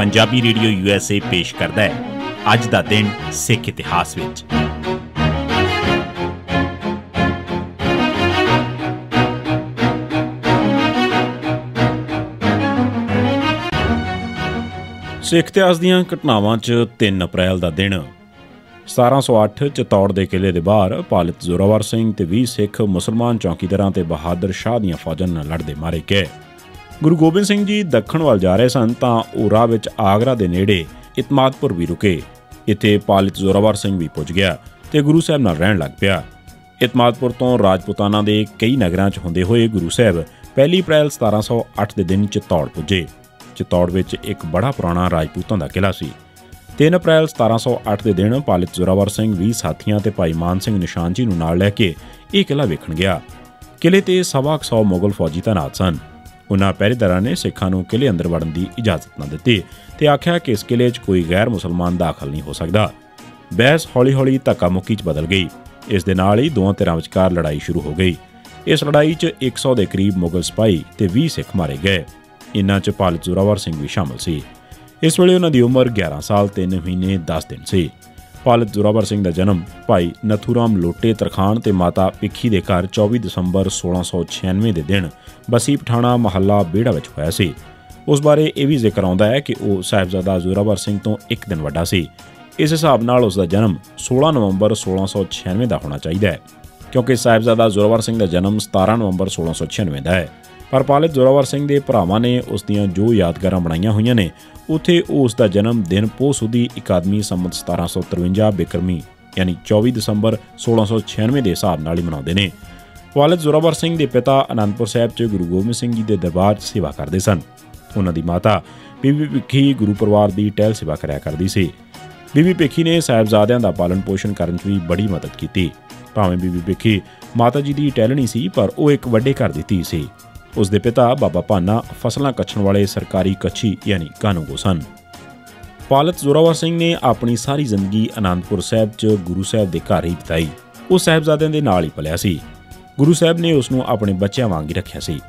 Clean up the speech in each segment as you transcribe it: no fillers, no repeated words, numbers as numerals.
Punjabi radio USA पेश करता है अज दा दिन सिख इतिहास विच। सिख इतिहास दीआं घटनावां च 3 अप्रैल का दिन 1708 चित्तौड़ के किले के बाहर पालित जोरावर सिंह ते 20 सिख मुसलमान चौकीदारां ते बहादुर शाह दीआं फौजां नाल लड़दे मारे गए। गुरु गोबिंद सिंह जी दक्षिण वाल जा रहे सन तां ओह राह विच आगरा के नेड़े इतमादपुर भी रुके। इत्थे पालित जोरावर सिंह भी पुज गया ते गुरु साहब नाल रहण लग पिया। इतमादपुर तो राजपूताना के कई नगरां च हुंदे होए गुरु साहब 1 अप्रैल 1708 के दिन चित्तौड़ पुजे। चित्तौड़ विच एक बड़ा पुराना राजपूतां दा किला सी। 3 अप्रैल 1708 के दिन पालित जोरावर सिंह 20 साथियां ते भाई मान सिंह निशान जी नूं नाल लैके ये किला वेखण गया। किले ते 125 मुगल फौजी तैनात सन। उन्हां पहरेदारां ने सिखां नूं किले अंदर वड़न की इजाजत न दित्ती ते आख्या कि इस किले च कोई गैर मुसलमान दाखल नहीं हो सकदा। बहस हौली हौली धक्का मुक्की च बदल गई। इस दे नाल ही दोवां धिरां विचकार लड़ाई शुरू हो गई। इस लड़ाई च 100 के करीब मुगल सिपाही ते 20 सिख मारे गए। इन्हां च पालित जोरावर सिंह भी शामिल सी। इस वेले उन्हां दी उम्र 11 साल 3 महीने 10 दिन सी। पालित जोरावर सिंह का जन्म भाई नथूराम लोटे तरखान ते माता पिखी के घर 24 दिसंबर 1696 के दिन बसी पठाणा महला बेड़ा विच होया सी। उस बारे यह भी जिक्र आउंदा है कि वह साहिबजादा जोरावर सिंह तो एक दिन वड्डा सी। इस हिसाब नाल उसका जन्म 16 नवंबर 1696 का होना चाहिए है, क्योंकि साहिबजादा जोरावर सिंह का जन्म 17 नवंबर 1696 का है। पर पालित जोरावर सिंह के भरावां ने उस दियां जो यादगारां बनाईयां होईयां ने उत्थे उसका जन्म दिन पोह सुदी इकादमी संमत 1753 बिक्रमी यानी 24 दिसंबर 1696 के हिसाब नाल ही मनाउंदे ने। पालित जोरावर सिंह के पिता आनंदपुर साहिब च गुरु गोबिंद सिंह जी के दरबार सेवा करते सन। उन्हां दी माता बीबी भिखी गुरु परिवार की टहल सेवा करया करदी सी। बीबी भिखी ने साहिबजादियां दा पालन पोषण करन च भी बड़ी मदद की। भावें बीबी भिखी माता जी की टहलणी सी पर वह एक वड्डे घर दी धी सी। उसके पिता बाबा भाना फसलां कच्छण वाले सरकारी कच्छी यानी कानूगो सन। पालित जोरावर सिंह ने अपनी सारी जिंदगी आनंदपुर साहिब च गुरु साहब के घर ही बिताई। वो साहिबजादियां दे नाल ही पलिया सी। गुरु साहब ने उसनूं अपने बच्चों वांग ही रखिया सी।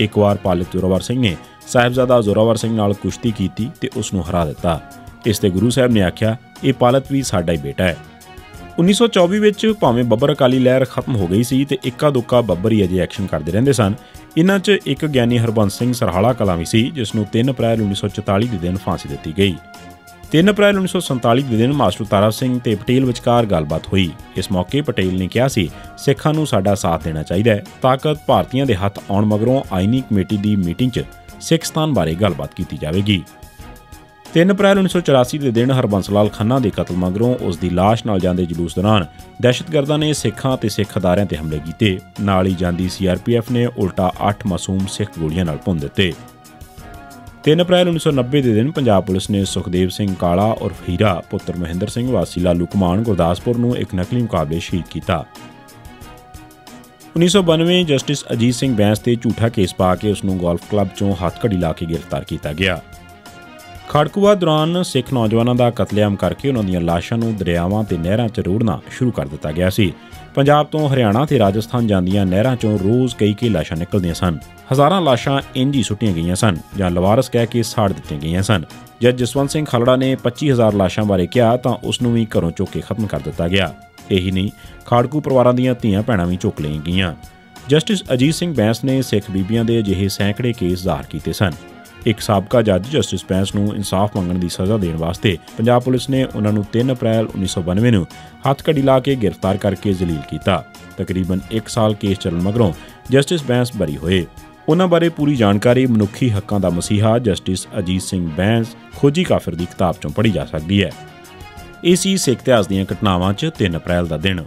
एक बार पालित जोरावर सिंह ने साहिबजादा जोरावर सिंह नाल कुश्ती की ते उसनूं हरा दिता। इस ते गुरु साहब ने आख्या ये पालित भी साडा ही बेटा है। 1924 विच भावें बब्बर अकाली लहर खत्म हो गई सी ते इक्का दुक्का बब्बर ही अजे एक्शन करते रहंदे सन। इन्हां च एक ज्ञानी हरबंस सिंह सरहाला कलां भी सी, जिसनूं 3 अप्रैल 1944 के दिन फांसी दी गई। 3 अप्रैल 1947 के दिन मास्टर तारा सिंह ते पटेल विचकार गलबात हुई। इस मौके पटेल ने कहा सी सिखां नूं साडा साथ देना चाहिए। ताकत भारतीयों के हत्थ आउण मगरों आईनी कमेटी की मीटिंग च सिख स्थान बारे गलबात की जाएगी। 3 अप्रैल 1984 के दिन हरबंस लाल खन्ना के कतल मगरों उसकी लाश नाल जांदे जलूस दौरान दहशतगर्दां ने सिखां ते सिख अदारियां ते हमले कीते। नाल ही जांदी CRPF ने उल्टा 8 मासूम सिख गोलियां नाल भुन दिते। 3 अप्रैल 1990 के दिन पंजाब पुलिस ने सुखदेव सिंह काला और हीरा पुत्र महेंद्र सिंह वासी लालू घुमान गुरदासपुर नूं एक नकली मुकाबले शहीद किया। 1992 जस्टिस अजीत सिंह बैंस ते झूठा केस पा के उसनूं गोल्फ क्लब चों हथकड़ी ला के गिरफ्तार किया गया। खड़कूआ दौरान सिख नौजवानों का कतलेआम करके उन्हां दीआं लाशां नूं दरियावां ते नहरां च रोड़ना शुरू कर दिता गया सी। पंजाब तो हरियाणा ते राजस्थान जांदियां नहरां चों रोज़ कई लाशां निकलदियां सन। हज़ारां लाशां इंज ही सुट्टियां गईयां सन जां लवारस कह के साड़ दित्तियां गईयां सन। जज जसवंत सिंह खालड़ा ने 25,000 लाशां बारे कहा तां उसनूं भी घरों चुक के खत्म कर दिता गया। यही नहीं, खाड़कू परिवारां दीआं धीआं भैणां भी चुक लईआं गईयां। जस्टिस अजीत सिंह बैंस ने सिख बीबियां दे अजिहे सैकड़े केस ज़ाहिर कीते सन। एक साबका जज जस्टिस बैंस नूं इंसाफ मंगण की सज़ा देण वास्ते पंजाब पुलिस ने उन्हां नूं 3 अप्रैल 1992 नूं हथकड़ी ला के गिरफ्तार करके जलील किया। तकरीबन 1 साल केस चलन मगरों जस्टिस बैंस बरी होए। उन्हां बारे पूरी जानकारी मनुखी हक्कां दा मसीहा जस्टिस अजीत सिंह बैंस खोजी काफिर की किताब चों पढ़ी जा सकती है। इसी सिख इतिहास दीआं घटनावां च 3 अप्रैल का दिन।